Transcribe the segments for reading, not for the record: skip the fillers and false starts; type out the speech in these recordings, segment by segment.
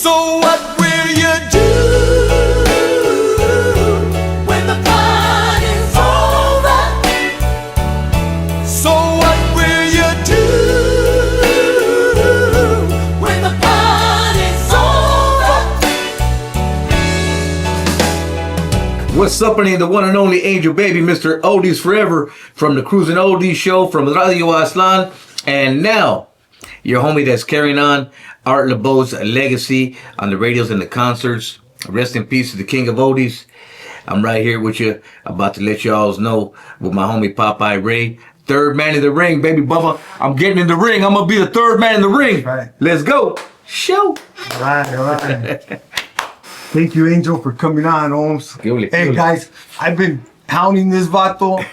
So what will you do when the party's over? So what will you do when the party's over? What's up, the one and only Angel Baby, Mr. Oldies Forever, from the Cruising Oldies show from Radio Aslan. And now, your homie that's carrying on Art Laboe's legacy on the radios and the concerts. Rest in peace to the king of oldies. I'm right here with you, about to let y'all know with my homie Popeye Ray. Third man in the ring, baby Bubba. I'm getting in the ring. I'm going to be the third man in the ring. Right. Let's go. Show. All right. Thank you, Angel, for coming on, Holmes. Hey, guys, I've been hounding this vato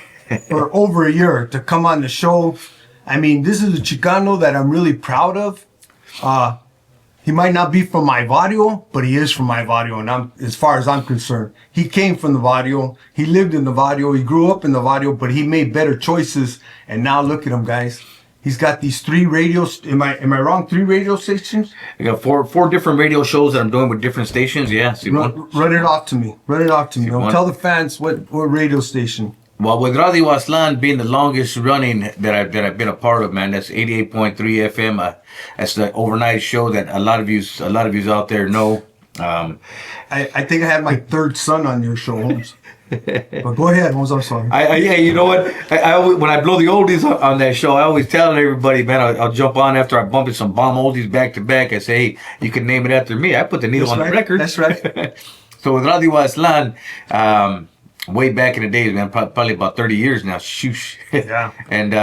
for over a year to come on the show. I mean, this is a Chicano that I'm really proud of. He might not be from my barrio, but he is from my barrio, and as far as I'm concerned, he came from the barrio. He lived in the barrio. He grew up in the barrio, but he made better choices. And now look at him, guys. He's got these 3 radios. Am I wrong? 3 radio stations? I got four different radio shows that I'm doing with different stations. Yeah, Run it off to me. Tell the fans what radio station. Well, with Radio Aslan being the longest running that I've been a part of, man, that's 88.3 FM. That's the overnight show that a lot of yous out there know. I think I had my 3rd son on your show, Holmes. But go ahead, Holmes. I'm sorry. Yeah, you know what? I always, when I blow the oldies on that show, I always tell everybody, man, I'll jump on after I bump in some bomb oldies back to back. I say, hey, you can name it after me. I put the needle on the record. That's right. So with Radio Aslan, way back in the days, man, probably about 30 years now. Shoosh. Yeah. And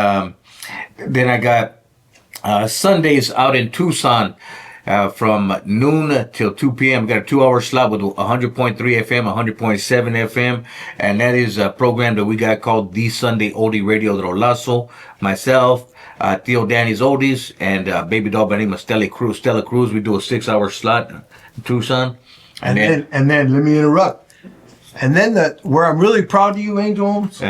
then I got Sundays out in Tucson from noon till 2 p.m. Got a 2-hour slot with 100.3 FM, 100.7 FM. And that is a program that we got called The Sunday Oldie Radio de Rolazo. Myself, Theo Danny's Oldies, and baby doll by the name of Stella Cruz. We do a 6-hour slot in Tucson. And then let me interrupt. And then where I'm really proud of you, Angel Holmes,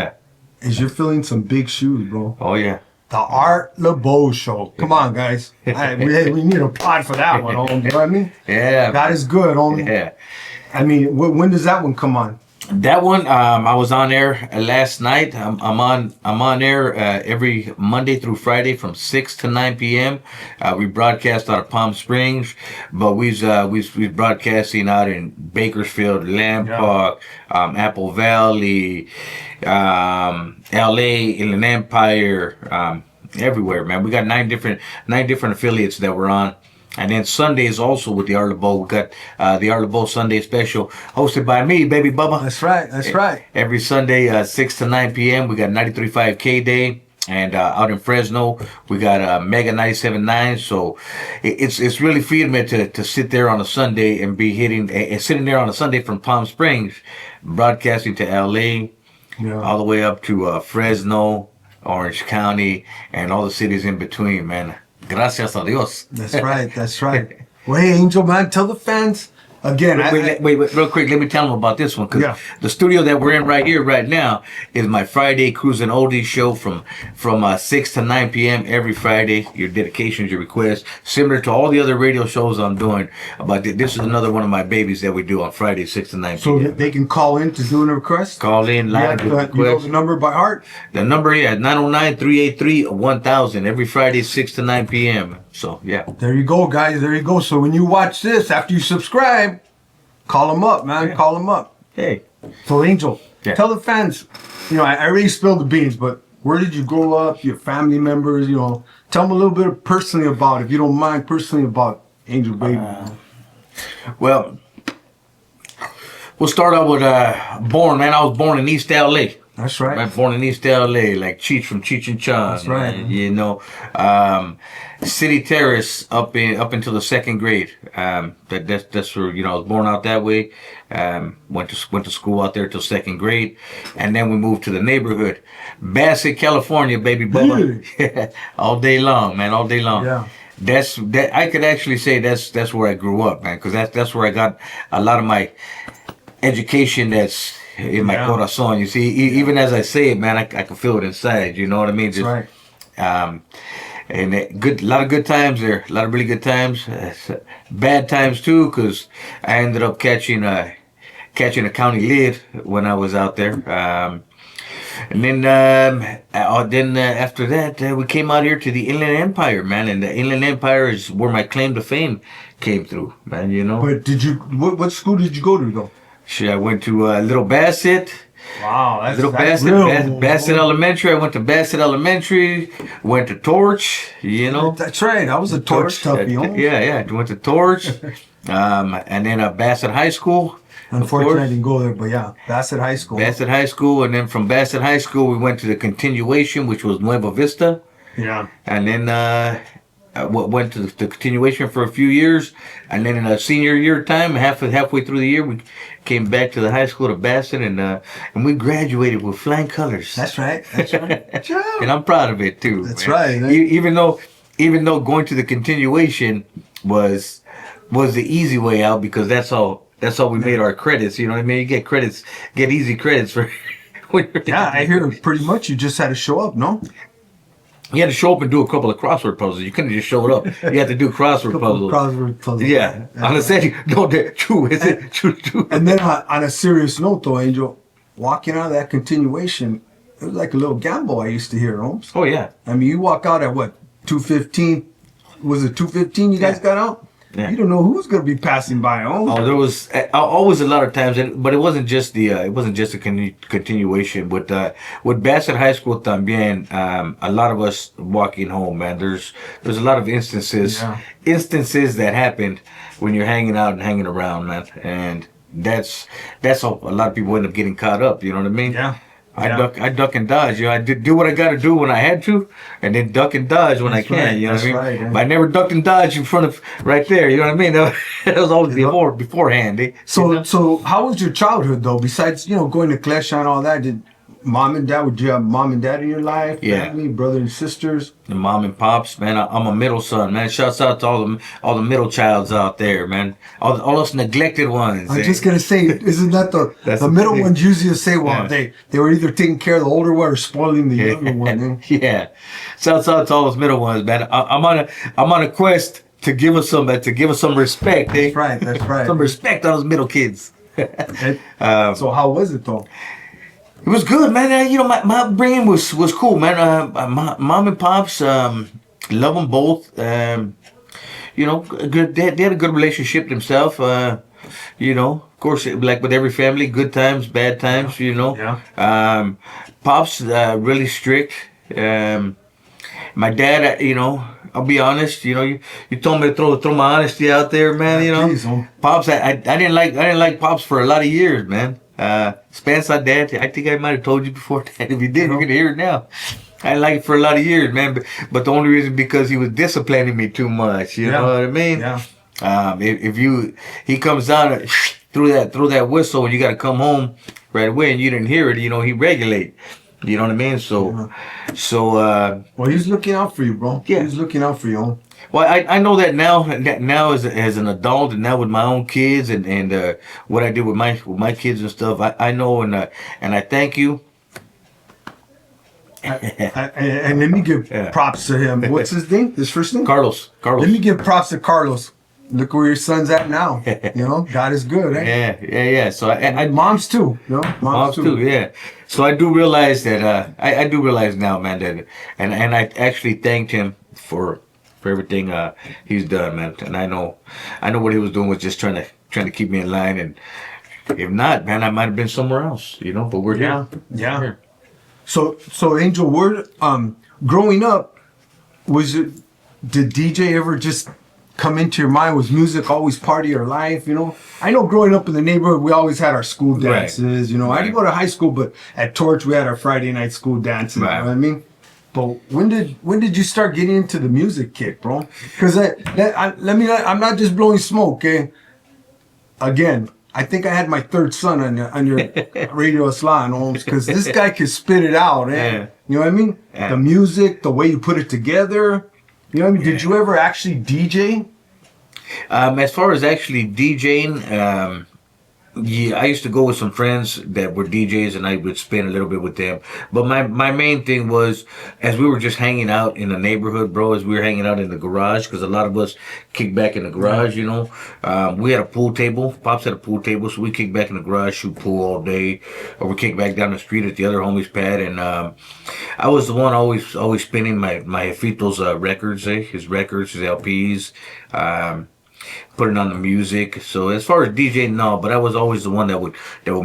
is you're filling some big shoes, bro. Oh, yeah. The Art Laboe show. Come on, guys. We need a pod for that one, Holmes. You know what I mean? Yeah. That is good, Holmes. Yeah. I mean, when does that one come on? That one, I was on air last night. I'm on air every Monday through Friday from 6 to 9 p.m. We broadcast out of Palm Springs, but we's broadcasting out in Bakersfield, Lamb Park, Apple Valley, L.A., Inland Empire, everywhere, man. We got 9 different affiliates that we're on. And then Sundays also with the Art Laboe. We got the Art Laboe Sunday special hosted by me, baby Bubba. That's right. Every Sunday, 6 to 9 p.m. We got 93.5 KDAY. And out in Fresno, we got Mega 97.9. So it's really feeding me to sit there on a Sunday and be sitting there on a Sunday from Palm Springs, broadcasting to L.A., all the way up to Fresno, Orange County, and all the cities in between, man. Gracias a Dios. That's right. Well, hey, Angel, man, tell the fans again. Wait, real quick. Let me tell them about this one, because the studio that we're in right now is my Friday Cruising Oldies show from 6 to 9 p.m. every Friday. Your dedications, your requests, similar to all the other radio shows I'm doing. But this is another one of my babies that we do on Friday, 6 to 9 p.m. So they can call in to do a request? Call in live. You know the number by heart? The number, 909-383-1000 every Friday, 6 to 9 p.m. So, yeah. There you go, guys. There you go. So when you watch this, after you subscribe, call them up, man. Call them up. Hey. So, Angel, tell the fans, I already spilled the beans, but where did you grow up? Your family members, tell them a little bit personally about, if you don't mind, about Angel Baby. Well, we'll start out with born, man. I was born in East L.A. That's right. I'm born in East LA, like Cheech from Cheech and Chong. That's right. City Terrace up until the 2nd grade. That's where I was born out that way. Went to school out there till 2nd grade, and then we moved to the neighborhood, Bassett, California, baby Bubba. All day long, man. All day long. Yeah. That I could actually say that's where I grew up, man, because that's where I got a lot of my education. That's in my corazón. You see, even as I say it, man, I can feel it inside. You know what I mean? That's right. and a lot of good times there, a lot of really good times, bad times too, because I ended up catching a county lid when I was out there. And then after that, we came out here to the Inland Empire, man. And the Inland Empire is where my claim to fame came through, man. You know. But what school did you go to though? Shit, I went to Little Bassett. Wow, Bassett Elementary. I went to Bassett Elementary. Went to Torch. You know. That's right. I was a Torch toughie. Yeah. I went to Torch. And then Bassett High School. Unfortunately, I didn't go there, but yeah, Bassett High School. Bassett High School, and then from Bassett High School, we went to the continuation, which was Nueva Vista. Yeah. And then I went to the continuation for a few years, and then in a senior year time, halfway through the year, we came back to the high school to Bassett, and we graduated with flying colors. That's right. And I'm proud of it too. That's man. right. Man. Even though going to the continuation was the easy way out, because that's how we made our credits. You know what I mean? You get easy credits for. Yeah, I hear pretty much you just had to show up, no? You had to show up and do a couple of crossword puzzles. You couldn't just show up. You had to do crossword puzzles. Yeah. On a set, no, true. Is it true? And then on a serious note, though, Angel, walking out of that continuation, it was like a little gamble I used to hear, Holmes. Oh, yeah. I mean, you walk out at what, 2:15? Was it 2:15 you guys got out? Yeah. You don't know who's going to be passing by, Holmes. Oh, there was always a lot of times, but it wasn't just a continuation. With Bassett High School también, a lot of us walking home, man. There's a lot of instances that happened when you're hanging out and hanging around, man, and that's how a lot of people end up getting caught up. You know what I mean? Yeah. I duck and dodge. You know, I do what I got to do when I had to, and then duck and dodge when I can. Right, you know what I mean? Right, yeah. But I never ducked and dodged in front of right there. You know what I mean? That was always beforehand. So how was your childhood though? Besides going to Klesha and all that, did would you have mom and dad in your life? Yeah. Family, brother and sisters? The mom and pops, man. I'm a middle son, man. Shouts out to all the middle childs out there, man. All those neglected ones. I'm just gonna say, isn't that the middle ones usually say, well, they were either taking care of the older one or spoiling the younger one. Yeah. Shouts out to all those middle ones, man. I'm on a quest to give us some respect. That's right. Some respect on those middle kids. So how was it though? It was good, man. My upbringing was cool, man. My mom and pops, love them both. Good. They had a good relationship themselves. Of course, like with every family, good times, bad times. Yeah. Pops really strict. My dad, I'll be honest. You told me to throw my honesty out there, man. Please, Pops, I didn't like Pops for a lot of years, man. Spencer, Dad, I think I might have told you before that. If you did, you're gonna hear it now. I liked it for a lot of years, man. But the only reason because he was disciplining me too much. You know what I mean? Yeah. He comes out through that whistle, and you got to come home right away, and you didn't hear it. He regulate. You know what I mean? So. Well, he's looking out for you, bro. Yeah. He's looking out for you. Well, I know that now as an adult, and now with my own kids and what I do with my kids and stuff, I know and I thank you. And let me give props to him. What's his name? His first name? Carlos. Let me give props to Carlos. Look where your son's at now. God is good, eh? Yeah. So moms too. Moms too. Yeah. So I do realize that I do realize now, man, that and I actually thanked him for everything he's done, man. And I know what he was doing was just trying to keep me in line, and if not, man, I might have been somewhere else, but we're here. Yeah. Here. So Angel, growing up, did DJ ever just come into your mind? Was music always part of your life? I know growing up in the neighborhood, we always had our school dances. Right. I didn't go to high school, but at Torch we had our Friday night school dances. Right. You know what I mean? But when did you start getting into the music kick, bro? Because I'm not just blowing smoke, okay? Again, I think I had my third son on your Radio Islam, Holmes, because this guy could spit it out, eh? Yeah. You know what I mean? Yeah. The music, the way you put it together. You know what I mean? Did you ever actually DJ? As far as actually DJing, Yeah, I used to go with some friends that were DJs, and I would spin a little bit with them. But my main thing was, as we were just hanging out in the neighborhood, bro, as we were hanging out in the garage, because a lot of us kick back in the garage, you know. We had a pool table. Pops had a pool table, so we kick back in the garage, shoot pool all day, or we kick back down the street at the other homie's pad. And I was the one always spinning my Jefito's records, his records, his LPs. Putting on the music. So as far as DJing, no, but I was always the one that would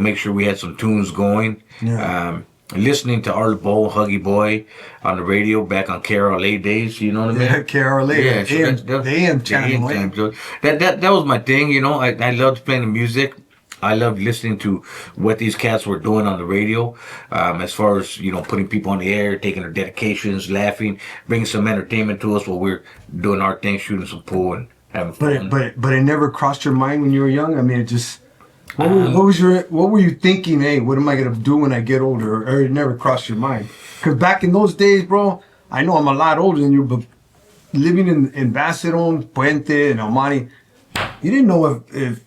make sure we had some tunes going. Yeah. Listening to Laboe, Huggy Boy on the radio back on KDAY days, you know what I mean? Yeah, KDAY. Yeah, so the AM channel. So that was my thing, you know. I loved playing the music. I loved listening to what these cats were doing on the radio, as far as, you know, putting people on the air, taking their dedications, laughing, bringing some entertainment to us while we're doing our thing, shooting some pool and having fun. But it never crossed your mind when you were young? I mean, it just... What were you thinking, hey, what am I going to do when I get older? Or it never crossed your mind? Because back in those days, bro, I know I'm a lot older than you, but living in Baceron, Puente, and Almani, you didn't know if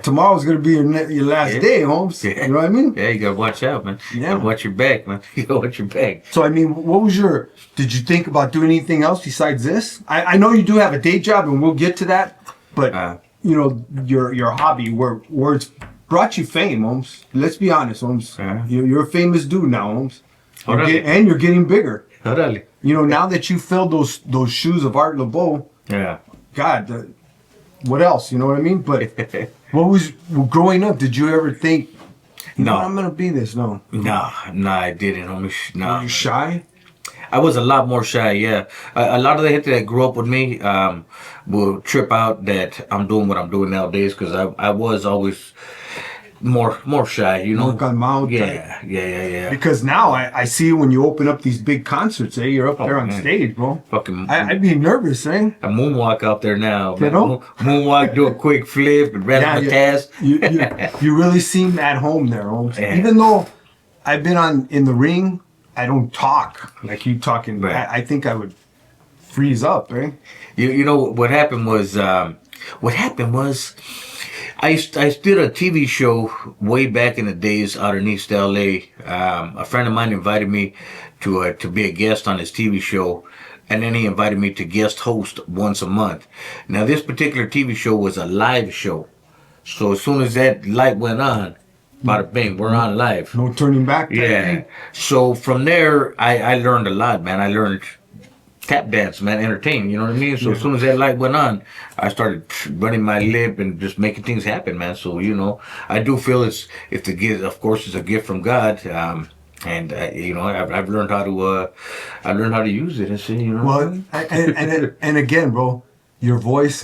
tomorrow's going to be your last day, Holmes. Yeah. You know what I mean? Yeah, you got to watch out, man. You got to watch your back, man. You got to watch your back. So, I mean, did you think about doing anything else besides this? I know you do have a day job, and we'll get to that, but... you know, your hobby, where it's brought you fame, Holmes. Let's be honest, Holmes. You're a famous dude now, Holmes. And you're getting bigger. Totally. You know, now that you filled those shoes of Art Laboe, God, what else? You know what I mean? But growing up, did you ever think, no, I'm going to be this? No. No, I didn't, homie. No. Were you shy? I was a lot more shy, yeah. A lot of the hits that grew up with me will trip out that I'm doing what I'm doing nowadays, because I was always more shy, you know. More gun mouth. Yeah. Because now I see when you open up these big concerts, you're up there on stage, bro. Fucking, I'd be nervous, I moonwalk out there now. You know? Moonwalk, do a quick flip, and rest my task. You really seem at home there, Holmes. Yeah. Even though I've been in the ring, I don't talk like you talking. Right. I think I would freeze up, right? You know what happened was I did a TV show way back in the days out in East LA. A friend of mine invited me to be a guest on his TV show, and then he invited me to guest host once a month. Now this particular TV show was a live show, so as soon as that light went on, bada bing, we're on live. No turning back. Yeah. So from there, I learned a lot, man. I learned tap dance, man, entertain, you know what I mean? So as soon as that light went on, I started running my lip and just making things happen, man. So, you know, I do feel it's the gift, of course, it's a gift from God. And you know, I've learned how to use it and see, you know. Well, and again, bro, your voice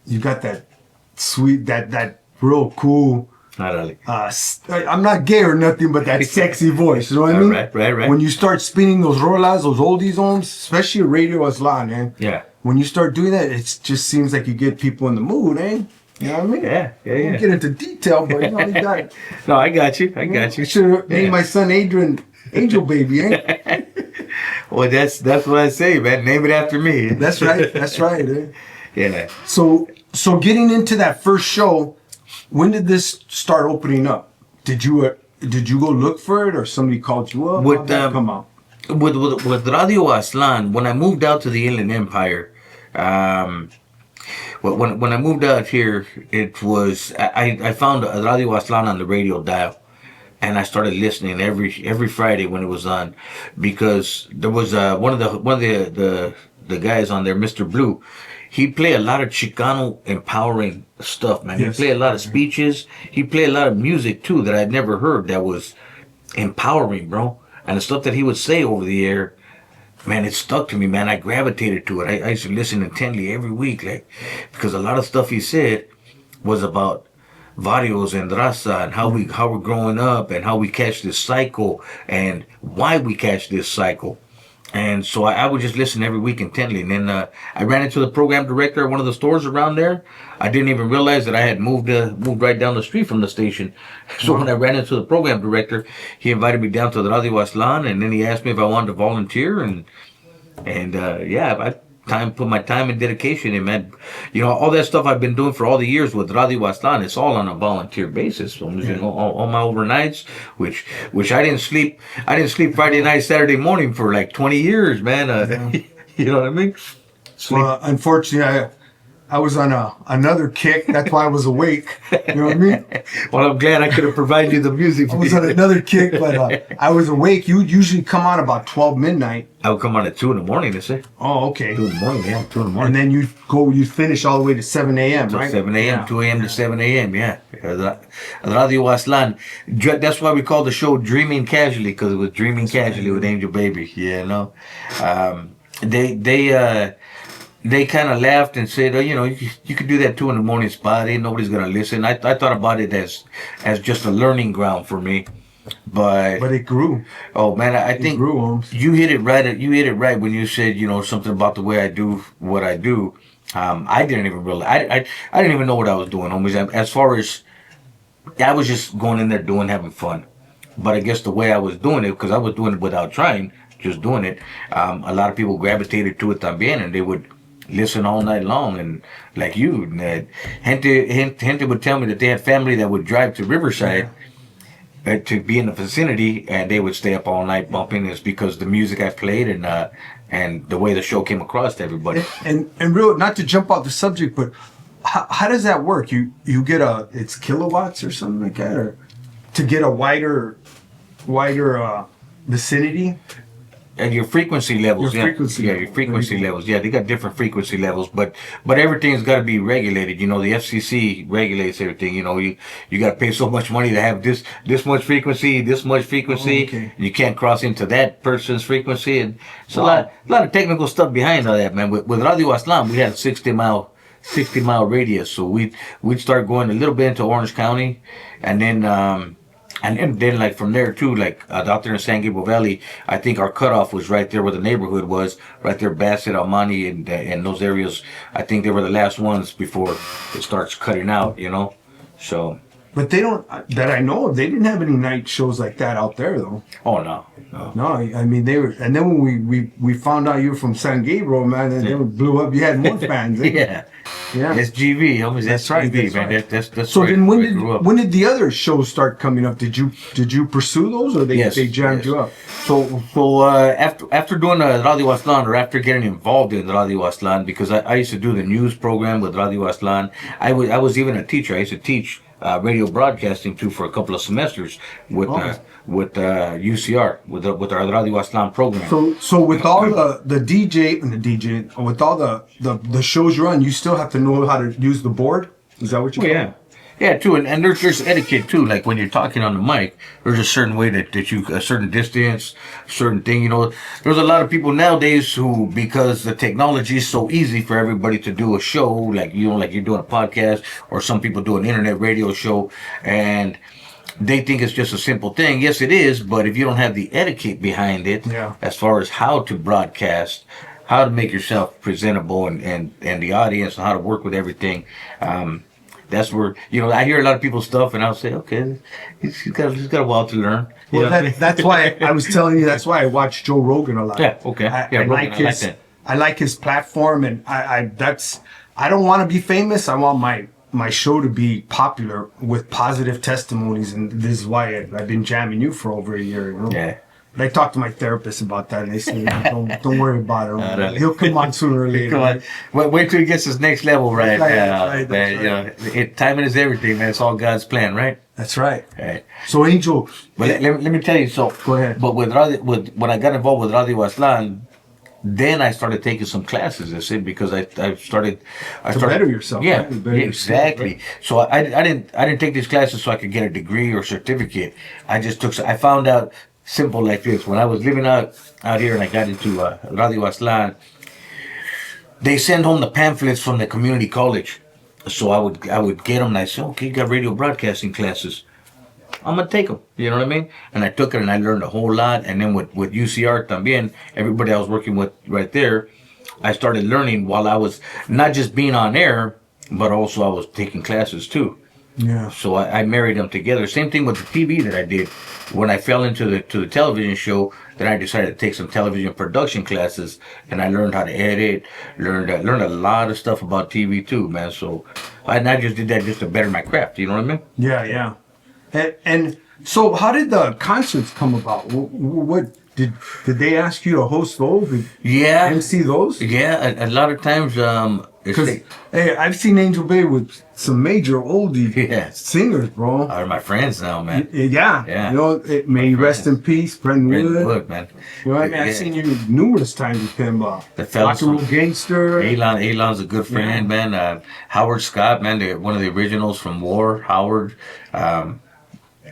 you got that sweet, that real cool. Not really. I'm not gay or nothing, but that sexy voice. You know what I mean? Right. When you start spinning those rolas, those oldies homes, especially Radio Aslan, man. Yeah. When you start doing that, it just seems like you get people in the mood, eh? You know what I mean? Yeah. Don't get into detail, but you know, you got. No, I got you. I should have named my son Adrian Angel Baby, eh? Well, that's what I say, man. Name it after me. That's right. Eh? Yeah. So getting into that first show. When did this start opening up? Did you go look for it, or somebody called you up? With How'd that come out? With Radio Aslan, when I moved out to the Inland Empire, when I moved out here, it was I found Radio Aslan on the radio dial, and I started listening every Friday when it was on, because there was one of the guys on there, Mr. Blue. He played a lot of Chicano empowering stuff, man. Yes. He played a lot of speeches. He played a lot of music, too, that I'd never heard that was empowering, bro. And the stuff that he would say over the air, man, it stuck to me, man. I gravitated to it. I used to listen intently every week, like, because a lot of stuff he said was about varios and raza and how we're growing up and how we catch this cycle and why we catch this cycle. And so I would just listen every week intently. And then I ran into the program director at one of the stores around there. I didn't even realize that I had moved right down the street from the station. So when I ran into the program director, he invited me down to the Radio Aslan, and then he asked me if I wanted to volunteer. And put my time and dedication in, man. You know, all that stuff I've been doing for all the years with Radio Aztlan, it's all on a volunteer basis. So, you know, all my overnights, which I didn't sleep Friday night, Saturday morning for like 20 years, man. You know what I mean? Well, unfortunately, I was on another kick. That's why I was awake. You know what I mean? Well, I'm glad I could have provided you the music. I was on another kick, but I was awake. You would usually come on about 12 midnight. I would come on at 2 in the morning, they say. Oh, okay. 2 in the morning, yeah, 2 in the morning. And then you'd finish all the way to 7 a.m., right? 7 a.m., 2 a.m. to 7 a.m., yeah. Radio Aztlan. That's why we call the show Dreaming Casually, because it was Dreaming Casually with Angel Baby. Yeah, no. They kind of laughed and said, oh, you know, you could do that 2 in the morning spot. Ain't nobody's going to listen. I thought about it as just a learning ground for me. But it grew. Oh, man, I think grew, Holmes. You hit it right when you said, you know, something about the way I do what I do. I didn't even realize. I didn't even know what I was doing, homies. As far as, I was just going in there having fun. But I guess the way I was doing it, because I was doing it without trying, just doing it, a lot of people gravitated to it también, and they would listen all night long. And like you, gente would tell me that they had family that would drive to Riverside to be in the vicinity, and they would stay up all night bumping. It's because the music I played and the way the show came across to everybody. And real, not to jump off the subject, but how does that work? You get it's kilowatts or something like that, or to get a wider vicinity? And your frequency levels, your frequency levels. Yeah, they got different frequency levels, but everything's got to be regulated. You know, the FCC regulates everything. You know, you got to pay so much money to have this much frequency, this much frequency. Oh, okay. You can't cross into that person's frequency, and it's a lot of technical stuff behind all that, man. With Radio Aztlan, we had a 60 mile radius, so we'd start going a little bit into Orange County, and then. And then, like, from there, too, like, out there in San Gabriel Valley, I think our cutoff was right there where the neighborhood was, right there, Bassett, Almani, and those areas. I think they were the last ones before it starts cutting out, you know? So. But they don't, that I know of, they didn't have any night shows like that out there, though. Oh, no. No, I mean, they were, and then when we found out you were from San Gabriel, man, and they blew up, you had more fans. Yeah. That's GV, homies. That's right, GV, man. Right. That's so then when did the other shows start coming up? Did you pursue those, or they jammed you up? So after doing Radio Aztlan, or after getting involved in Radio Aztlan, because I used to do the news program with Radio Aztlan. I was even a teacher. I used to teach radio broadcasting too for a couple of semesters with UCR with our Radio Aztlan program. So with all the DJ, with all the shows you're on, you still have to know how to use the board. Is that what you're Yeah, too, and there's etiquette too. Like when you're talking on the mic, there's a certain way that you a certain distance, certain thing. You know, there's a lot of people nowadays who, because the technology is so easy for everybody to do a show, like like you're doing a podcast, or some people do an internet radio show, and they think it's just a simple thing. Yes, it is, but if you don't have the etiquette behind it, as far as how to broadcast, how to make yourself presentable, and the audience, and how to work with everything. That's where, I hear a lot of people's stuff, and I'll say, okay, he's got a while to learn. Well, that's why I was telling you. That's why I watch Joe Rogan a lot. Yeah, okay. I like his platform, and I don't want to be famous. I want my show to be popular with positive testimonies, and this is why I've been jamming you for over a year. Yeah. But I talked to my therapist about that, and they said, don't worry about it. He'll come on sooner or later. Come on. Wait till he gets his next level, right? Right. Timing is everything, man. It's all God's plan, right? That's right. Right. So, Angel. But let me tell you, Go ahead. But when I got involved with Radio Aztlan, then I started taking some classes, because I started to better yourself. Yeah, right? exactly. Right? So I didn't take these classes so I could get a degree or certificate. I found out simple like this. When I was living out here and I got into Radio Aztlan, they send home the pamphlets from the community college. So I would get them, and I said, okay, you got radio broadcasting classes. I'm going to take them. You know what I mean? And I took it, and I learned a whole lot. And then with UCR también, everybody I was working with right there, I started learning while I was not just being on air, but also I was taking classes too. Yeah. So I married them together. Same thing with the TV that I did. When I fell into the television show, then I decided to take some television production classes, and I learned how to edit, learned a lot of stuff about TV too, man. So I just did that just to better my craft. You know what I mean? Yeah. And so, how did the concerts come about? What did they ask you to host those? Did Yeah. MC those? Yeah, a lot of times, Because hey, I've seen Angel Bay with some major oldie Yeah. singers, bro. are my friends now, man. Yeah. You know, may he rest in peace, Brendan Wood. Wood, man. You know what I mean? I've seen you numerous times with him. The fellas Rock and Roll Gangster. Elon's a good friend, man. Howard Scott, man, one of the originals from War. Howard,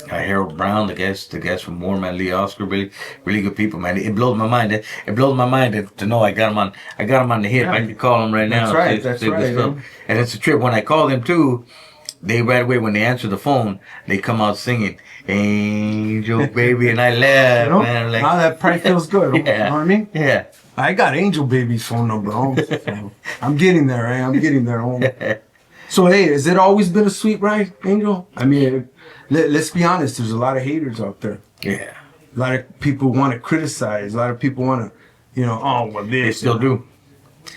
Harold Brown, the guys from War, man. Lee Oscar, really good people, man. It blows my mind. It blows my mind to know I got him on the hip. Yeah. I can call him right now. That's right. Yeah. And it's a trip. When I call them too, they right away when they answer the phone, they come out singing "Angel Baby," and I laugh, You know, man. Like, that probably feels good. Yeah. You know what I mean? yeah. I got Angel Baby's phone number home. So I'm getting there, eh? I'm getting there home. So, hey, has it always been a sweet ride, Angel? I mean, let's be honest. There's a lot of haters out there. Yeah. A lot of people want to criticize. A lot of people want to, oh, well, this. They still do.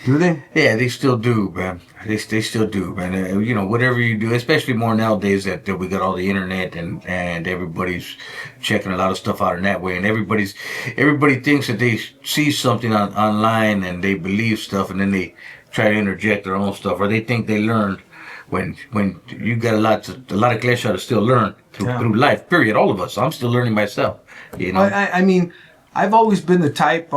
Do they? Yeah, they still do, man. They still do, man. Whatever you do, especially more nowadays that we got all the internet and everybody's checking a lot of stuff out in that way, and everybody thinks that they see something online and they believe stuff, and then they try to interject their own stuff, or they think they learned when you got a lot of klesha to still learn through life. Period. All of us. I'm still learning myself. You know. I mean, I've always been the type.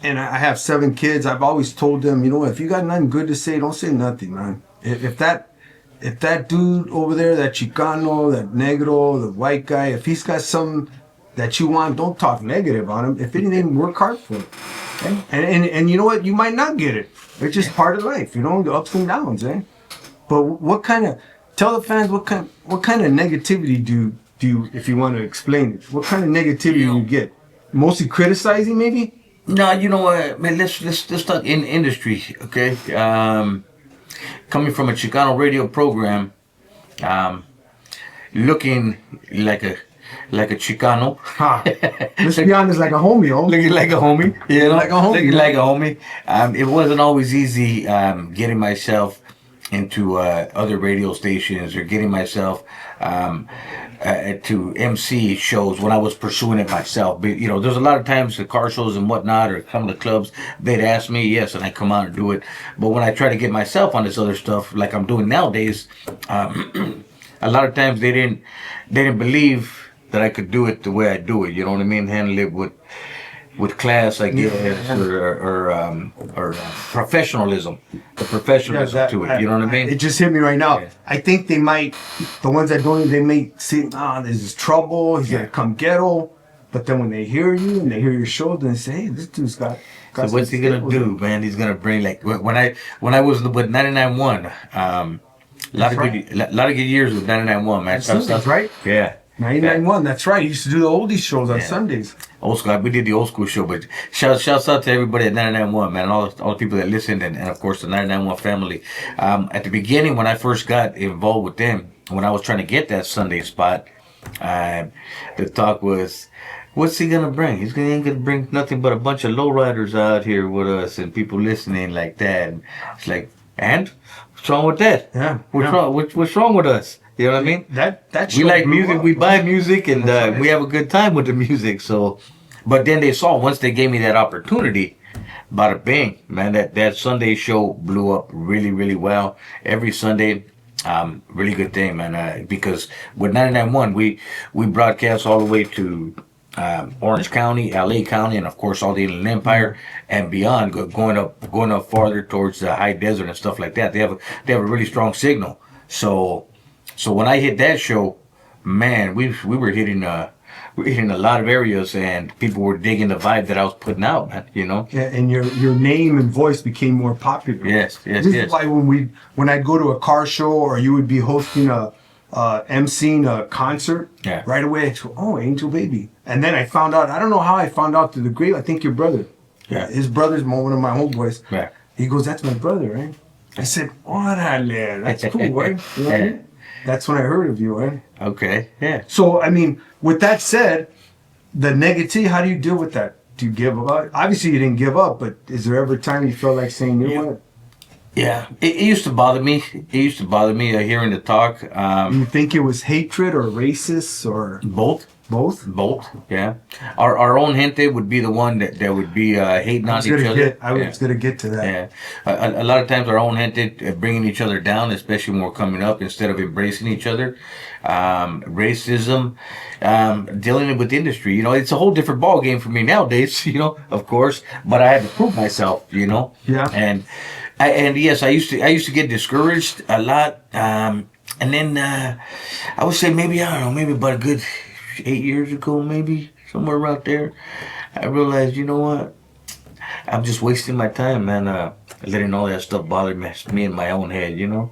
And I have 7 kids. I've always told them, if you got nothing good to say, don't say nothing, man. If that dude over there, that Chicano, that Negro, the white guy, if he's got something that you want, don't talk negative on him. If anything, work hard for it. Okay? And you know what? You might not get it. It's just part of life, the ups and downs, eh? But tell the fans what kind of negativity do you, if you want to explain it, what kind of negativity you get? Mostly criticizing, maybe? No, you know what, man. Let's talk in industry, okay? Coming from a Chicano radio program, looking like a Chicano. Let's be honest, like a homie, Looking like a homie, Like a homie. Looking like a homie. It wasn't always easy getting myself into other radio stations or getting myself to MC shows when I was pursuing it myself. But there's a lot of times the car shows and whatnot, or some of the clubs, they'd ask me, yes, and I come out and do it. But when I try to get myself on this other stuff, like I'm doing nowadays, a lot of times they didn't believe that I could do it the way I do it. You know what I mean? Handle it with class, I guess, or professionalism. The professionalism to it. You know what I mean? It just hit me right now. Yeah. I think the ones that don't, they may see, this is trouble. He's gonna come ghetto. But then when they hear you and they hear your show, then they say, hey, this dude's got. So what's he gonna do, man? He's gonna bring, like, when I was with 99.1, a lot of good years with 99.1, man. That's right. Yeah. 99.1, that's right. He used to do the oldies shows on Sundays. Old school. We did the old school show, but shouts out to everybody at 99.1, man, and all the people that listened, and of course the 99.1 family. At the beginning, when I first got involved with them, when I was trying to get that Sunday spot, the talk was, what's he gonna bring? He ain't gonna bring nothing but a bunch of lowriders out here with us and people listening like that. And it's like, and what's wrong with that? Yeah. What's wrong with us? You know what I mean? That We show like blew music, up, we bro. buy music, and we have a good time with the music. So, but then they saw, once they gave me that opportunity, bada bing, man, that Sunday show blew up really, really well. Every Sunday, really good thing, man. Because with 99.1, we broadcast all the way to Orange County, LA County, and of course all the Inland Empire and beyond, going up farther towards the high desert and stuff like that. They have a really strong signal. So when I hit that show, man, we were hitting a lot of areas, and people were digging the vibe that I was putting out, man. Yeah, and your name and voice became more popular. Yes. This is why when I'd go to a car show, or you would be hosting emceeing a concert, right away I'd go, oh, Angel Baby. And then I found out, I don't know how I found out, to the grave, I think your brother. Yeah. His brother's one of my homeboys. Yeah. He goes, that's my brother, right? I said, órale, that's cool, right? You know what I mean? That's when I heard of you, eh? Okay, yeah. So, I mean, with that said, the negativity, how do you deal with that? Do you give up? Obviously, you didn't give up, but is there ever a time you felt like saying, you know what? Yeah, it used to bother me. It used to bother me hearing the talk. Do you think it was hatred or racist or Both. both? Both, yeah. Our own gente would be the one that would be hating on each other. I was going to get to that. Yeah, a lot of times our own gente bringing each other down, especially when we're coming up, instead of embracing each other. Racism, dealing with the industry, you know, it's a whole different ball game for me nowadays, you know, of course. But I had to prove myself, you know. Yeah. And yes, I used to get discouraged a lot. And then I would say maybe about a good 8 years ago, maybe somewhere around there, I realized, you know what, I'm just wasting my time, man, letting all that stuff bother me in my own head, you know.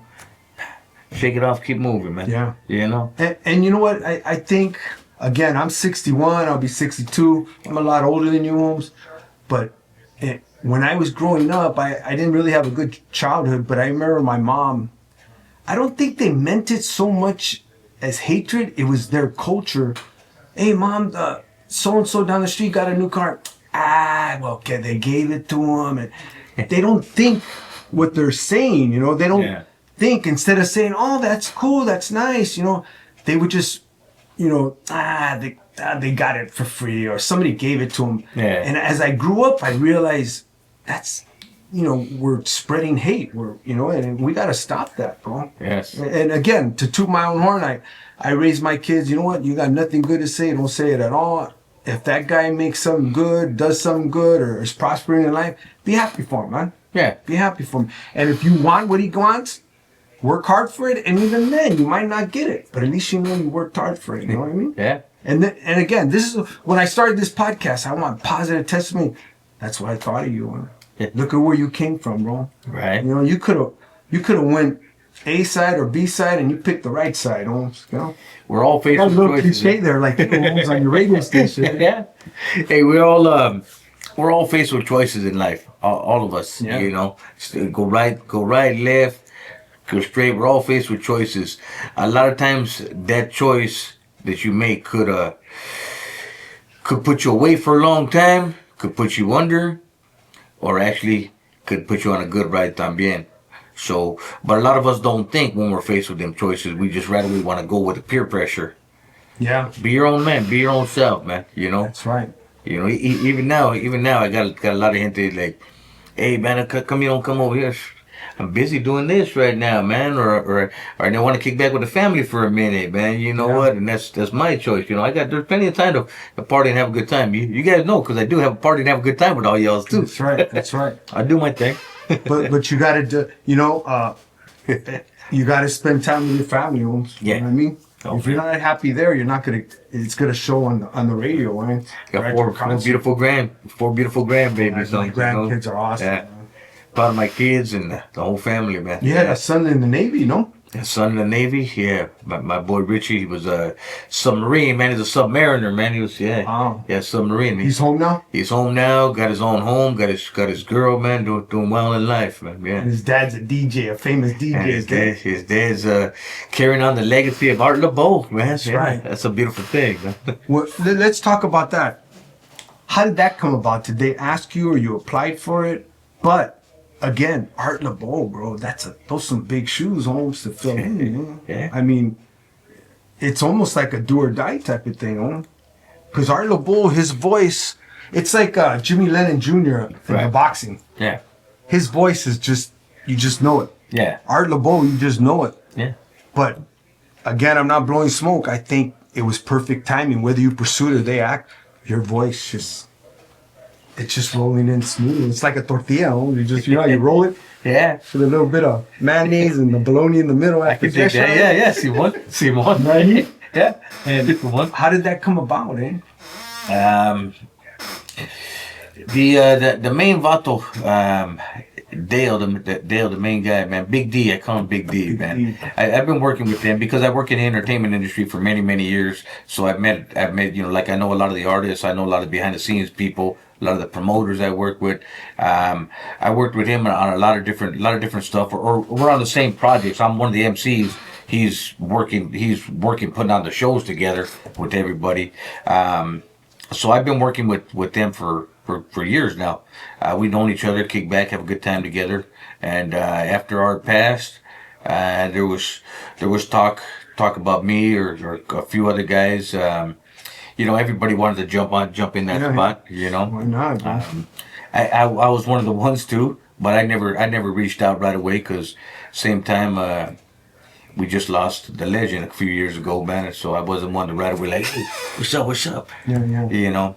Shake it off, keep moving, man. Yeah. You know. And you know what, I think, again, I'm 61, I'll be 62, I'm a lot older than you, Holmes, but when I was growing up, I didn't really have a good childhood, but I remember my mom, I don't think they meant it so much as hatred, it was their culture. Hey, Mom, so-and-so down the street got a new car. Well, okay, they gave it to him. And they don't think what they're saying, you know. They don't think, instead of saying, oh, that's cool, that's nice, you know, they would just, you know, they got it for free or somebody gave it to them. Yeah. And as I grew up, I realized that's, you know, we're spreading hate. We're, you know, and we got to stop that, bro. Yes. And again, to toot my own horn, I raise my kids, you know what, you got nothing good to say, don't say it at all. If that guy makes something good, does something good, or is prospering in life, be happy for him, man. Yeah. Be happy for him. And if you want what he wants, work hard for it. And even then, you might not get it, but at least you know you worked hard for it. You know what I mean? Yeah. And again, this is when I started this podcast. I want positive testimony. That's why I thought of you. Man. Yeah. Look at where you came from, bro. Right. You know, you could have went A side or B side, and you picked the right side, Holmes. You know, We're all faced got a with little choices. cliche there, like Holmes on your radio station. Yeah. Hey, we're all faced with choices in life. All of us. Yeah. You know, go right, left, go straight. We're all faced with choices. A lot of times, that choice that you make could put you away for a long time, could put you under, or actually could put you on a good ride también. So, but a lot of us don't think when we're faced with them choices. We just readily want to go with the peer pressure. Yeah, Be your own man. Be your own self, man. You know. that's right. You know. Even now, I got a lot of gente like, hey man, come over here. I'm busy doing this right now, man. Or they want to kick back with the family for a minute, man. You know what? And that's my choice. You know, there's plenty of time to party and have a good time. You guys know, because I do have a party and have a good time with all y'all too. That's right. That's right. I do my thing. but you got to do, you know, you got to spend time with your family, Holmes. Yeah. You know what I mean? Oh, if you're not happy there, you're not gonna. It's gonna show on the radio, right? Got four beautiful grandbabies. My you know? grandkids are awesome. Yeah. Proud of my kids and the whole family, man. You had a son in the Navy, no? His son in the Navy, yeah. My boy Richie, he was a submarine, man. He's a submariner, man. He was, Wow. yeah, submarine. He's home now. He's home now. Got his own home. Got his girl, man. Doing well in life, man. Yeah. And his dad's a DJ, a famous DJ. And his dad's carrying on the legacy of Art Laboe, man. That's Yeah, right. That's a beautiful thing. Man. Well, let's talk about that. How did that come about? Did they ask you, or you applied for it? But again, Art Laboe, bro, those some big shoes, Holmes, to fill in. You know? Yeah. I mean, it's almost like a do or die type of thing, Holmes. Because Art Laboe, his voice, it's like Jimmy Lennon Jr. in the Right. boxing. Yeah. His voice is you just know it. Yeah. Art Laboe, you just know it. Yeah. But again, I'm not blowing smoke. I think it was perfect timing. Whether you pursue it or they act, your voice it's just rolling in smooth. It's like a tortilla. You roll it Yeah. with a little bit of mayonnaise and the bologna in the middle. I can take that. Yeah. Simon. Right? Yeah. And How did that come about, eh? The main vato, Dale, the main guy, man, Big D, I call him Big D, man. D. I've been working with him because I work in the entertainment industry for many years. So I've met, you know, like I know a lot of the artists, I know a lot of behind the scenes people, a lot of the promoters I work with. I worked with him on a lot of different stuff, or we're on the same projects. I'm one of the MCs. he's working putting on the shows together with everybody. So I've been working with them for years now. We've known each other, kick back, have a good time together. And after Art passed, there was talk about me or a few other guys. Everybody wanted to jump in that spot. Why not, man? I was one of the ones too, but I never reached out right away because same time we just lost the legend a few years ago, man. So I wasn't one to right away like, hey, what's up? Yeah.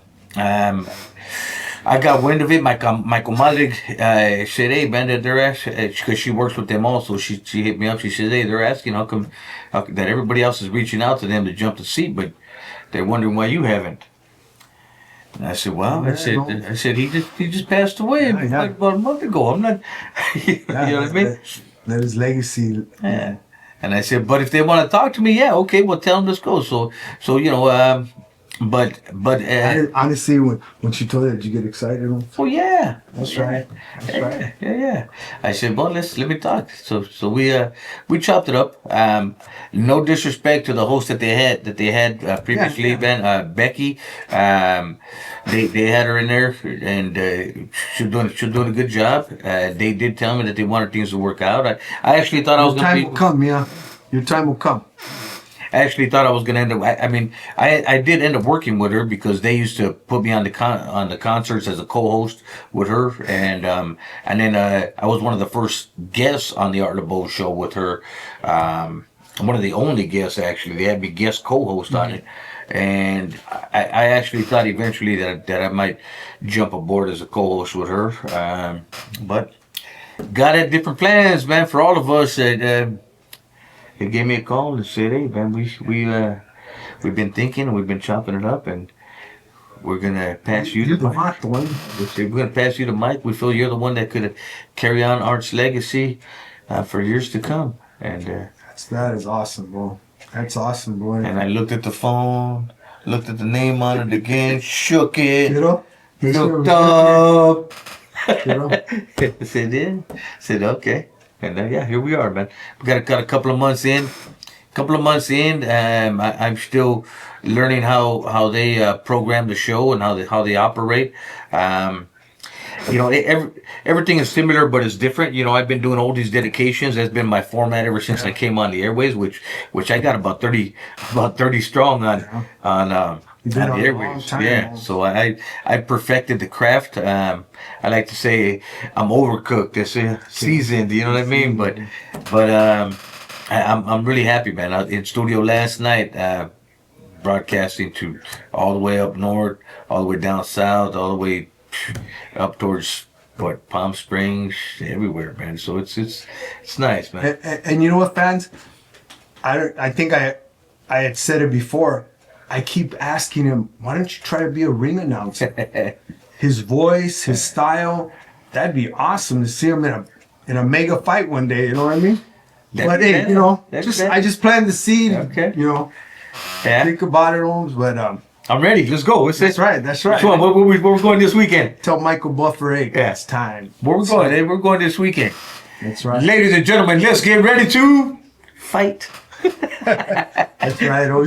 I got wind of it. My comadre said, hey, man, they're asking, because she works with them also. She hit me up. She said, hey, they're asking how come that everybody else is reaching out to them to jump the seat, but they're wondering why you haven't. And I said, well, I said he just passed away about a month ago. I'm not, you know what I mean? That is legacy. Yeah. And I said, but if they want to talk to me, yeah, okay, well, tell them let's go. So but honestly, when she told you, did you get excited? Oh yeah, that's right. That's right. Yeah. I said, well, let me talk. So we chopped it up. No disrespect to the host that they had previously, Becky. They had her in there, and she's doing a good job. They did tell me that they wanted things to work out. I actually thought I was going to. Your time will come, yeah. Your time will come. I actually thought I was gonna end up. I did end up working with her because they used to put me on the concerts as a co-host with her, and then I was one of the first guests on the Art Laboe show with her. One of the only guests actually. They had me guest co-host on it, and I actually thought eventually that I might jump aboard as a co-host with her, but God had different plans, man, for all of us. He gave me a call and said, hey, man, we've been thinking and we've been chopping it up, and we're going to pass you the mic. We're going to pass you the mic. We feel you're the one that could carry on Art's legacy for years to come. And that is awesome, bro. That's awesome, boy. And I looked at the phone, looked at the name on it again, shook it, looked up. Said, okay. And here we are, man. We got a couple of months in. I'm still learning how they program the show and how they operate. Everything is similar, but it's different. I've been doing Oldies dedications. That's been my format ever since I came on the airways, which I got about 30 strong on the airways. Yeah. So I perfected the craft. I like to say I'm overcooked. It's seasoned. You know what I mean? But I'm really happy, man. In studio last night, broadcasting to all the way up north, all the way down south, all the way up towards Palm Springs, everywhere, man. So it's nice, man. And you know what, fans? I think I had said it before. I keep asking him, why don't you try to be a ring announcer? His voice, his style, that'd be awesome to see him in a mega fight one day. You know what I mean? But hey, I just planted the seed. Okay. Think about it, Holmes. But I'm ready. Let's go. That's right. Which one? Where we're going this weekend? Tell Michael Buffer, hey, it's time. Where we're going? Hey, we're going this weekend. That's right. Ladies and gentlemen, let's get ready to fight. That's right. Oh,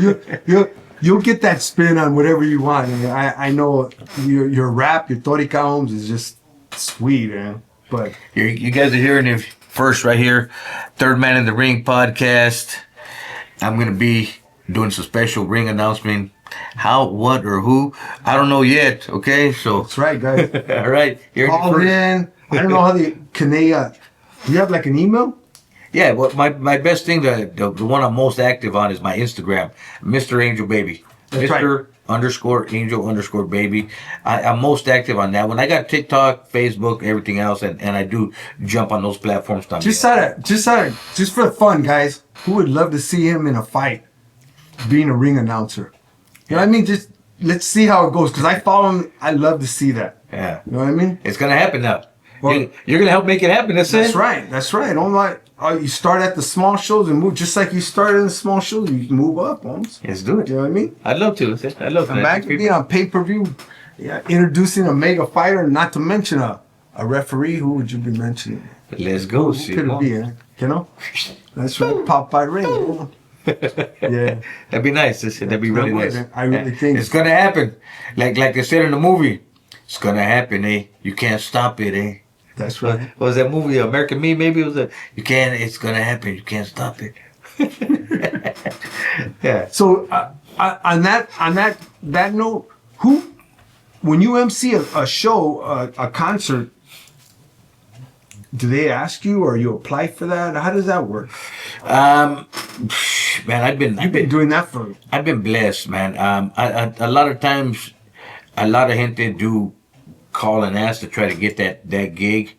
you'll get that spin on whatever you want. I know your rap, your Torica, Holmes, is just sweet, man. But you guys are hearing it first right here. Third Man in the Ring podcast. I'm going to be doing some special ring announcement. How, what, or who? I don't know yet, okay? So that's right, guys. All right. Call in. I don't know how can they, do you have like an email? Yeah, well, my best thing, the one I'm most active on is my Instagram, Mr. Angel Baby. That's Mr. _Angel _baby. I'm most active on that one. I got TikTok, Facebook, everything else, and I do jump on those platforms. Just for fun, guys. Who would love to see him in a fight, being a ring announcer? You know what I mean? Just let's see how it goes. Because I follow him. I love to see that. Yeah. You know what I mean? It's gonna happen now. Well, you're gonna help make it happen. That's right. That's right. You start at the small shows and move just like you started in the small shows. You move up, Holmes. Let's do it. You know what I mean? I'd love to. I'd love to. Imagine being on pay-per-view, introducing a mega fighter, not to mention a referee. Who would you be mentioning? Let's go. Who could it be? You know? That's right, Popeye Ray. You know? Yeah. That'd be nice. That'd be really nice. I really think it's gonna happen. Like they said in the movie, it's gonna happen, eh? You can't stop it, eh? that's right. What was that movie? American Me? Maybe it was you can't. It's gonna happen. You can't stop it. Yeah. So on that note, when you MC a show, a concert, do they ask you or you apply for that? How does that work? Man, I've been Doing that for. I've been blessed, man. A lot of times, a lot of gente do call and ask to try to get that gig.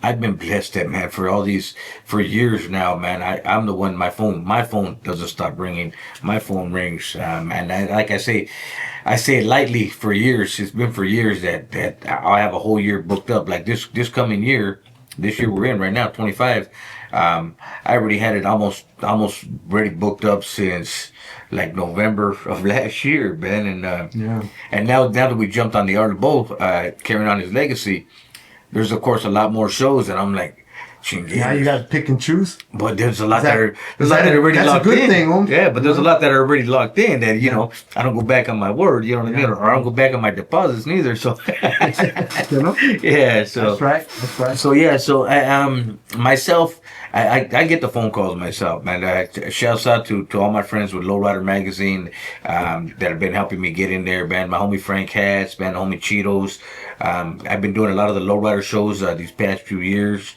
I've been blessed, that man, for years now, man. I'm the one. My phone doesn't stop ringing. My phone rings, and like I say it lightly. For years, it's been for years that I'll have a whole year booked up. Like this coming year, this year we're in right now, 25. I already had it almost ready booked up since like November of last year, man. And now that we jumped on the Art of Both, carrying on his legacy, there's of course a lot more shows, and I'm like, now you got to pick and choose. but there's a lot that are already that's locked a good in. thing, Yeah, but there's a lot that are already locked in that you know I don't go back on my word. You know what I mean? Or I don't go back on my deposits neither. So You know? yeah, so That's right. So yeah, so myself, I get the phone calls myself, man. Shouts out to all my friends with Lowrider Magazine that have been helping me get in there, man. My homie Frank Hatz, man, homie Cheetos. I've been doing a lot of the Lowrider shows these past few years.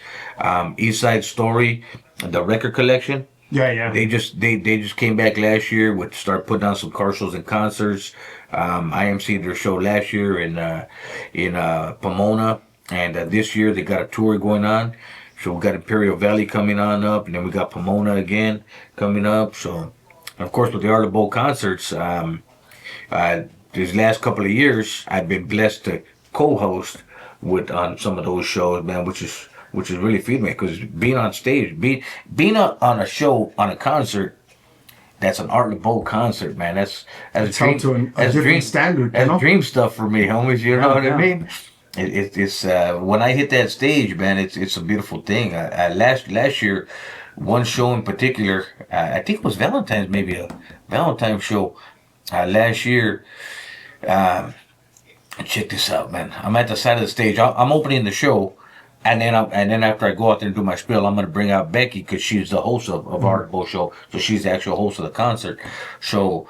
East Side Story, the record collection. Yeah. They just came back last year with start putting on some car shows and concerts. I emceed their show last year in Pomona, and this year they got a tour going on. So we got Imperial Valley coming on up, and then we got Pomona again coming up. So, of course, with the Art of Bowl concerts, these last couple of years, I've been blessed to co-host on some of those shows, man, which is really feeding me, because being on stage, being on a show, on a concert, that's an Art of Bowl concert, man. That's a different standard. That's dream stuff for me, homies. You know what I mean? It's when I hit that stage, man. It's a beautiful thing. Last year, one show in particular, I think it was Valentine's, maybe a Valentine's show. Last year, check this out, man. I'm at the side of the stage. I'm opening the show, and then after I go out there and do my spiel, I'm gonna bring out Becky, because she's the host of Art Bowl show. So she's the actual host of the concert. So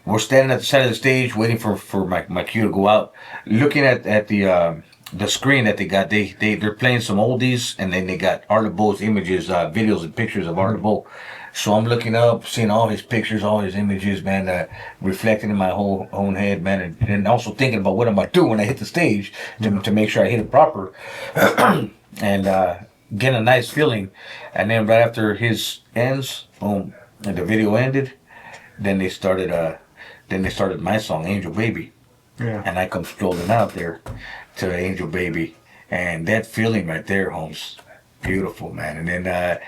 we're standing at the side of the stage waiting for my cue to go out, looking at the screen that they got. They're playing some oldies, and then they got Art of Bowl's images, videos and pictures of Art of Bowl. So I'm looking up, seeing all his pictures, all his images, man, reflecting in my own head, man, and also thinking about what I'm gonna do when I hit the stage to make sure I hit it proper, and getting a nice feeling. And then right after his ends, and the video ended, then they started my song, Angel Baby. Yeah. And I come strolling out there to Angel Baby, and that feeling right there, Holmes, beautiful, man. And then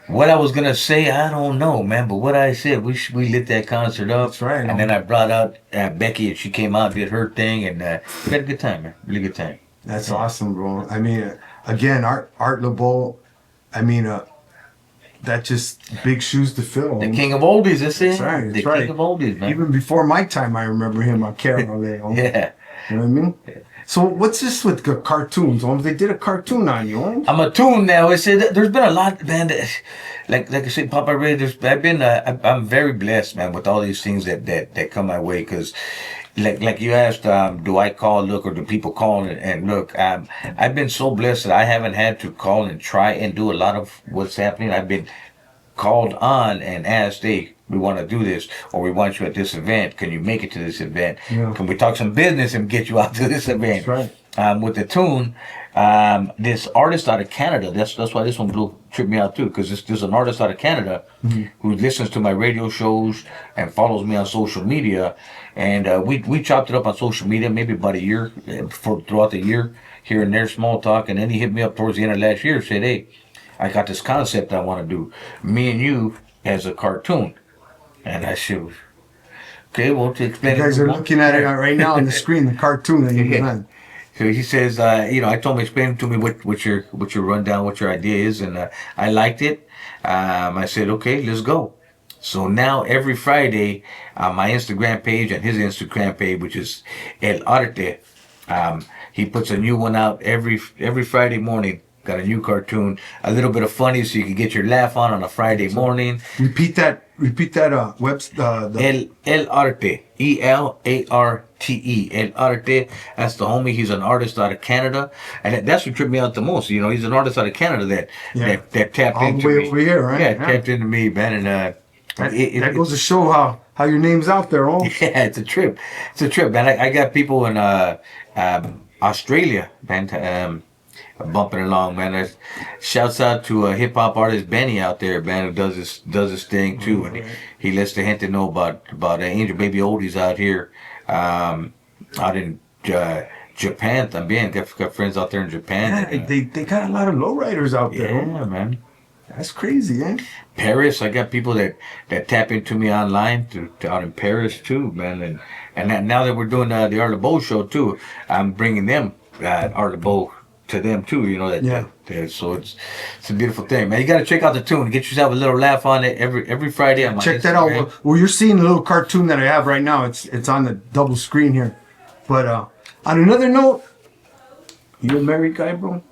what I was gonna say, I don't know, man, but what I said, we lit that concert up. That's right. And then I brought out Becky, and she came out, did her thing, and we had a good time, man. Really good time. That's awesome, bro. I mean, again, Art Laboe, I mean, that just big shoes to fill. The king of oldies, that's it. That's right. The king of oldies, man. Even before my time, I remember him on KDAY. Yeah. You know what I mean? So what's this with the cartoons? They did a cartoon on you. I'm a tune now. There's been a lot, man. Like I said, Popeye Ray. I'm very blessed, man, with all these things that come my way. Because, like you asked, do I call, look, or do people call and look? I've been so blessed that I haven't had to call and try and do a lot of what's happening. I've been called on and asked, hey, we want to do this, or we want you at this event. Can you make it to this event? Yeah. Can we talk some business and get you out to this event? That's right. With the tune, this artist out of Canada, that's why this one tripped me out too, because there's an artist out of Canada who listens to my radio shows and follows me on social media, and we chopped it up on social media maybe about a year, throughout the year, here and there, small talk, and then he hit me up towards the end of last year and said, hey, I got this concept I want to do, me and you as a cartoon. And I said, okay, well, to explain you guys are looking at it right now on the screen, the cartoon that you've done. So he says, I told him, explain to me what your rundown, what your idea is, and I liked it. I said, okay, let's go. So now every Friday, my Instagram page and his Instagram page, which is El Arte, he puts a new one out every Friday morning. Got a new cartoon, a little bit of funny, so you can get your laugh on a Friday morning. Repeat that. El Arte, ELARTE, El Arte. That's the homie. He's an artist out of Canada, and that's what tripped me out the most. You know, he's an artist out of Canada that tapped all into the way me. over here, right? Yeah, tapped into me, man, and that goes to show how your name's out there, oh. Yeah, it's a trip. It's a trip, man. I got people in Australia, man, bumping along, man. Shouts out to hip hop artist Benny out there, man, who does his thing too, and he lets the gente know about Angel Baby Oldies out here, out in Japan. También got friends out there in Japan. Yeah, they got a lot of lowriders out there. Yeah, man. That's crazy, eh? Paris, I got people that tap into me online out in Paris too, man, and now that we're doing the Art Laboe show too, I'm bringing them Art Laboe to them too. You know that. So it's a beautiful thing, man. You got to check out the tune. Get yourself a little laugh on it every Friday. On my Check that Instagram. out. Well, you're seeing the little cartoon that I have right now. It's on the double screen here. But on another note, you a married guy, bro?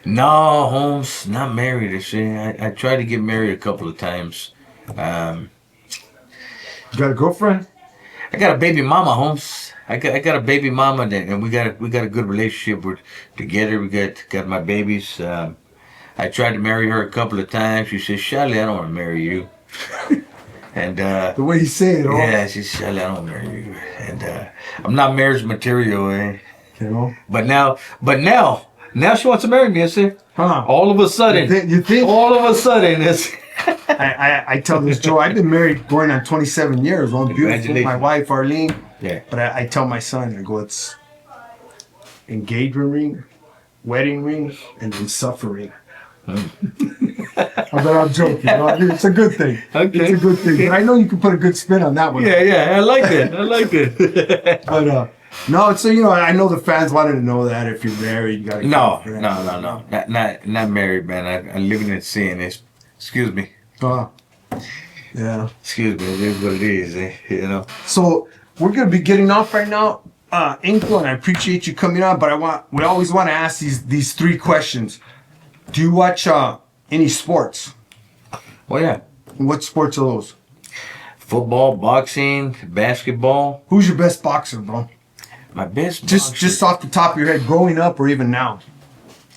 No, Holmes, not married. I tried to get married a couple of times. You got a girlfriend? I got a baby mama, Holmes. I got a baby mama, and we got a good relationship. We're together. We got my babies. I tried to marry her a couple of times. She said, "Charlie, I don't want to marry you." And the way you say it, oh. yeah, she said, "Charlie, I don't want to marry you." And I'm not marriage material, eh? You know? But now she wants to marry me. I said, Huh. all of a sudden, You think? all of a sudden, it's. I tell this Joe, I've been married going on 27 years. One beautiful, Congratulations. my wife Arlene. Yeah. But I tell my son, I go, it's engagement ring, wedding ring, and then suffering. But I'm joking. You know? It's a good thing. Okay. It's a good thing. But I know you can put a good spin on that one. Yeah, I like it. But no, so I know the fans wanted to know that if you're married, you got to. No. Not married, man. I'm living in sin. Excuse me. Yeah. Excuse me. It is what it is, eh? You know. So we're gonna be getting off right now, Angel, and I appreciate you coming on. But we always want to ask these three questions. Do you watch any sports? Oh yeah. What sports are those? Football, boxing, basketball. Who's your best boxer, bro? My best. Just off the top of your head, growing up or even now.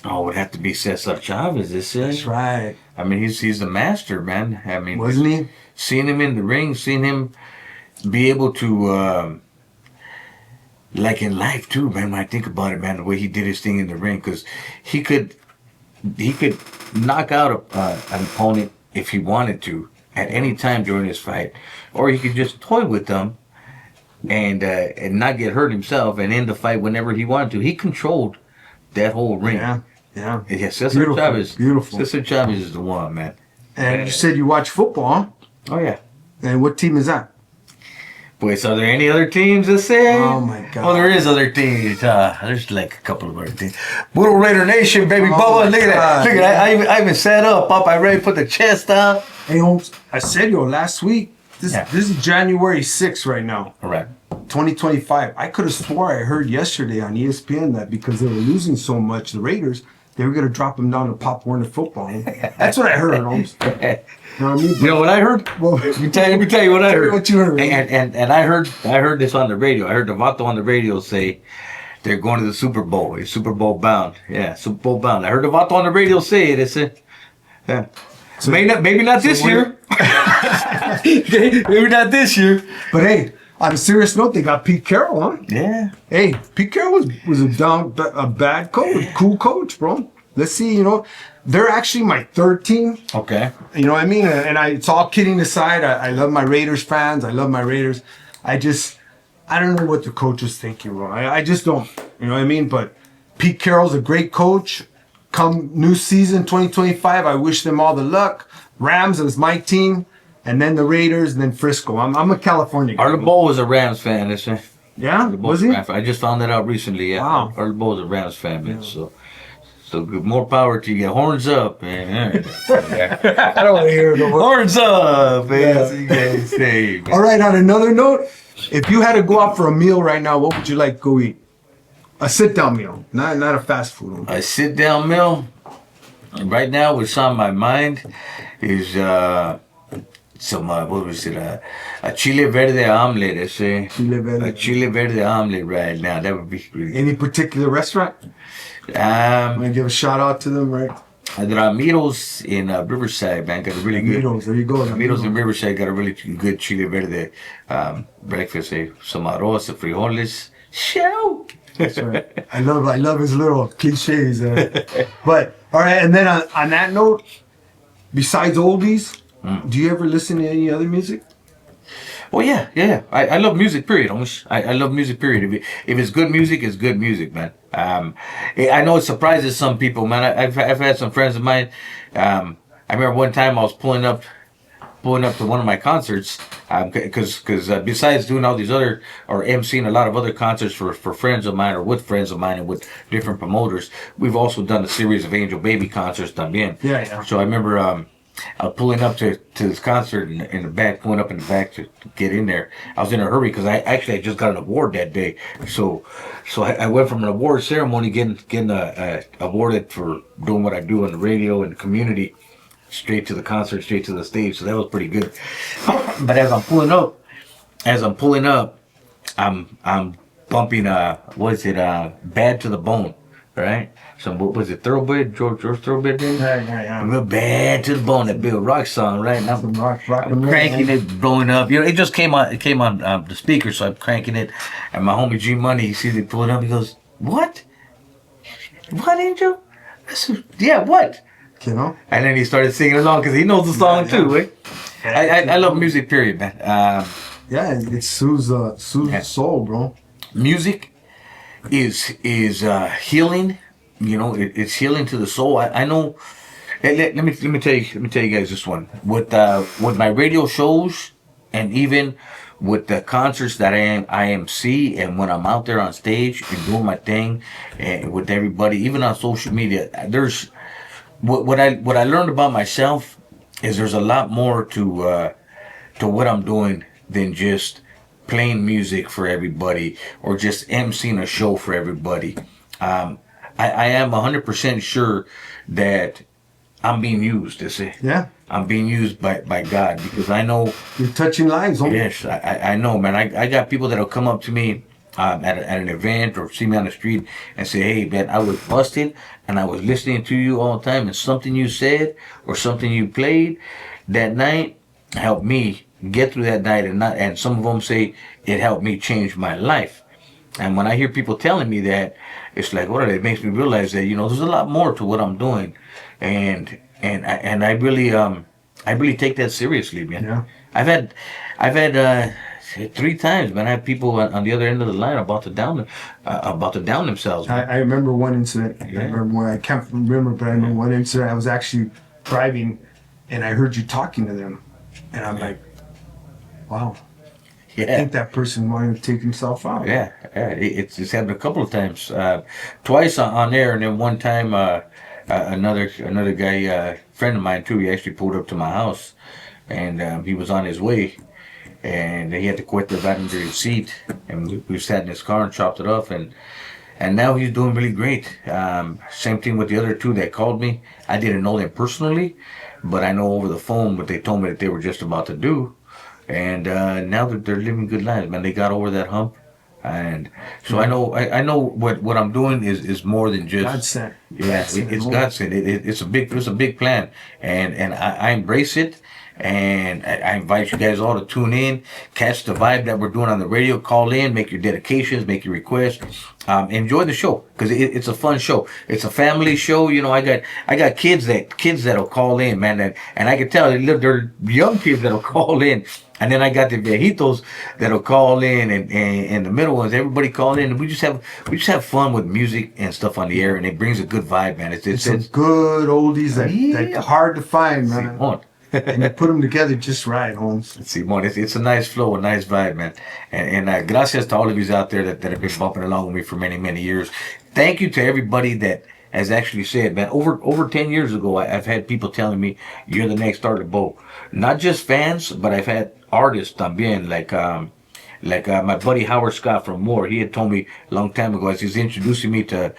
Oh, it would have to be Cesar Chavez. That's right. I mean, he's the master, man. I mean, Wasn't he? Seeing him in the ring, seeing him be able to, like in life too, man. When I think about it, man, the way he did his thing in the ring, because he could knock out an opponent if he wanted to at any time during his fight, or he could just toy with them and not get hurt himself and end the fight whenever he wanted to. He controlled that whole ring. Yeah. Cesar Chavez. Beautiful. Cesar Chavez is the one, man. And you said you watch football, huh? Oh yeah. And what team is that? Boys, are there any other teams to say? Oh my God. Oh, there is other teams. There's like a couple of other teams. Little Raider Nation, baby. Oh Bubba, my look at that. God. Look at that. I even sat up. I ready to put the chest down. Hey Holmes, I said last week. This is January 6th right now. All right. 2025. I could have swore I heard yesterday on ESPN that because they were losing so much, the Raiders, they were going to drop them down to Pop Warner football. That's what I heard, Holmes. You know what I mean? You know what I heard? Well, Let me tell you what I heard. What you heard? And I heard this on the radio. I heard the Vato on the radio say they're going to the Super Bowl. It's Super Bowl bound. Yeah, Super Bowl bound. I heard the Vato on the radio say it. It's yeah. So, maybe not this year. Maybe not this year. But hey, on a serious note, they got Pete Carroll, huh? Yeah. Hey, Pete Carroll was a bad coach, cool coach, bro. Let's see, they're actually my third team. Okay. You know what I mean? And it's all kidding aside. I love my Raiders fans. I love my Raiders. I don't know what the coach is thinking, bro. I just don't. You know what I mean? But Pete Carroll's a great coach. Come new season 2025, I wish them all the luck. Rams is my team, and then the Raiders, and then Frisco. I'm a California guy. Art Laboe was a Rams fan. Yeah? Was he? I just found that out recently. Yeah. Wow. Art Laboe was a Rams fan, man. So So good, more power to you. Horns up, man. I don't want to hear no more. Horns up, man. That's what you guys say, man. All right, on another note, if you had to go out for a meal right now, what would you like to go eat? A sit-down meal, not a fast food one. A sit-down meal. Right now, what's on my mind is what was it? A chile verde omelet. I say. Chile verde. A chile verde omelet right now. That would be really. Any particular restaurant? I'm gonna give a shout out to them, right? The Ramiro's in Riverside, man, got a really good. Ramiro's, there you go. Ramiro's in Riverside got a really good chile verde breakfast. Some arroz, some frijoles. Show. That's right. I love his little cliches. But all right, and then on that note, besides oldies, do you ever listen to any other music? Oh yeah. I love music. Period. I love music. Period. If it's good music, it's good music, man. I know it surprises some people, man. I've had some friends of mine. I remember one time I was pulling up to one of my concerts, because besides doing all these other, or emceeing a lot of other concerts for friends of mine, or with friends of mine, and with different promoters, we've also done a series of Angel Baby concerts también. Yeah. So I remember I was pulling up to this concert in the back, pulling up in the back to get in there. I was in a hurry because I just got an award that day. So I went from an award ceremony, getting awarded for doing what I do on the radio and the community, straight to the concert, straight to the stage. So that was pretty good. But as I'm pulling up, I'm bumping Bad to the Bone, right? So what was it, Thoroughbred, George Thoroughbred? Yeah. Bad to the Bone, that Bill Rock song, right? And I'm Rock cranking it, blowing up. You know, it just came on. It came on the speaker, so I'm cranking it. And my homie G Money, he sees it pulling up. He goes, "What? What, Angel?" I said, "Yeah, what?" You know. And then he started singing along because he knows the song too, right? I love music, period, man. Yeah, it soothes the soul, bro. Music is healing. You know, it's healing to the soul. I know. Let me tell you guys this one. With my radio shows, and even with the concerts that I MC, and when I'm out there on stage and doing my thing, and with everybody, even on social media, there's what I learned about myself is there's a lot more to what I'm doing than just playing music for everybody or just emceeing a show for everybody. I am 100% sure that I'm being used. Yeah. I'm being used by God, because I know you're touching lives. Homie. Yes, I know, man. I got people that'll come up to me at an event or see me on the street and say, "Hey, man, I was busted and I was listening to you all the time, and something you said or something you played that night helped me get through that night." And some of them say it helped me change my life. And when I hear people telling me that, it's like, what? It makes me realize that, you know, there's a lot more to what I'm doing, and I really take that seriously, man. Yeah. I've had 3 times, man. I have people on the other end of the line about to down themselves. I remember one incident. Yeah. I remember one. I can't remember, but I remember one incident. I was actually driving, and I heard you talking to them, and I'm like, wow. Yeah. I think that person wanted to take himself out. Yeah. It's happened a couple of times, twice on air, and then one time another guy, friend of mine too. He actually pulled up to my house, and he was on his way, and he had to quit the passenger seat, and we sat in his car and chopped it off, and now he's doing really great. Same thing with the other 2 that called me. I didn't know them personally, but I know over the phone what they told me that they were just about to do. And now that they're living good lives, man, they got over that hump, and so I know what I'm doing is more than just God sent. Yeah, it's God sent. It's a big plan, and I embrace it, and I invite you guys all to tune in, catch the vibe that we're doing on the radio. Call in, make your dedications, make your requests, enjoy the show, because it's a fun show. It's a family show. You know, I got kids that'll call in, man, and I can tell they're young kids that'll call in. And then I got the viejitos that'll call in, and the middle ones. Everybody call in, and we just have fun with music and stuff on the air, and it brings a good vibe, man. It's some good oldies that hard to find, man. And you put them together just right, Holmes. Simon, it's a nice flow, a nice vibe, man. And gracias to all of you out there that have been bumping along with me for many, many years. Thank you to everybody that has actually said, man, over 10 years ago, I've had people telling me, you're the next star of the boat. Not just fans, but I've had artists también, like my buddy Howard Scott from Moore. He had told me a long time ago as he's introducing me to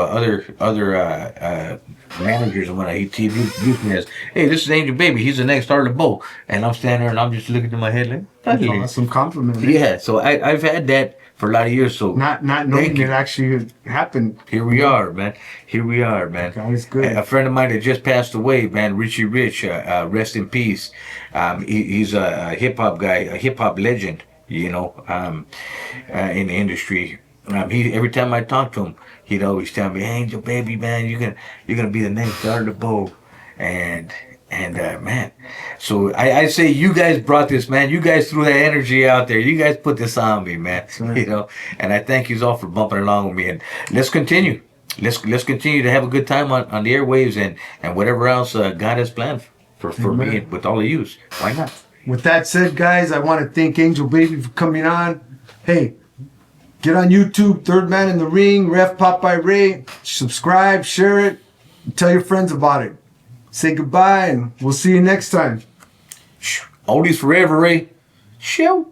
other managers and whatnot. He introduced me as, hey, this is Angel Baby. He's the next star of the boat. And I'm standing there and I'm just looking to my head like, That's an awesome compliment. Man. yeah. So I've had that for a lot of years. So Not knowing it actually happened. here we are, man. Here we are, man. That's good. A friend of mine that just passed away, man, Richie Rich, rest in peace. He's a hip hop guy, a hip hop legend, you know, in the industry. He every time I talk to him, he'd always tell me, Angel Baby, man, you're gonna be the next star of the boat. And man, so I say you guys brought this, man. You guys threw that energy out there. You guys put this on me, man. Right. You know, and I thank you all for bumping along with me. And let's continue. Let's continue to have a good time on the airwaves and whatever else God has planned for me and with all of you. Why not? With that said, guys, I want to thank Angel Baby for coming on. Hey, get on YouTube, Third Man in the Ring, Ref Popeye Ray. Subscribe, share it, and tell your friends about it. Say goodbye, and we'll see you next time. Oldies forever, Ray. Show.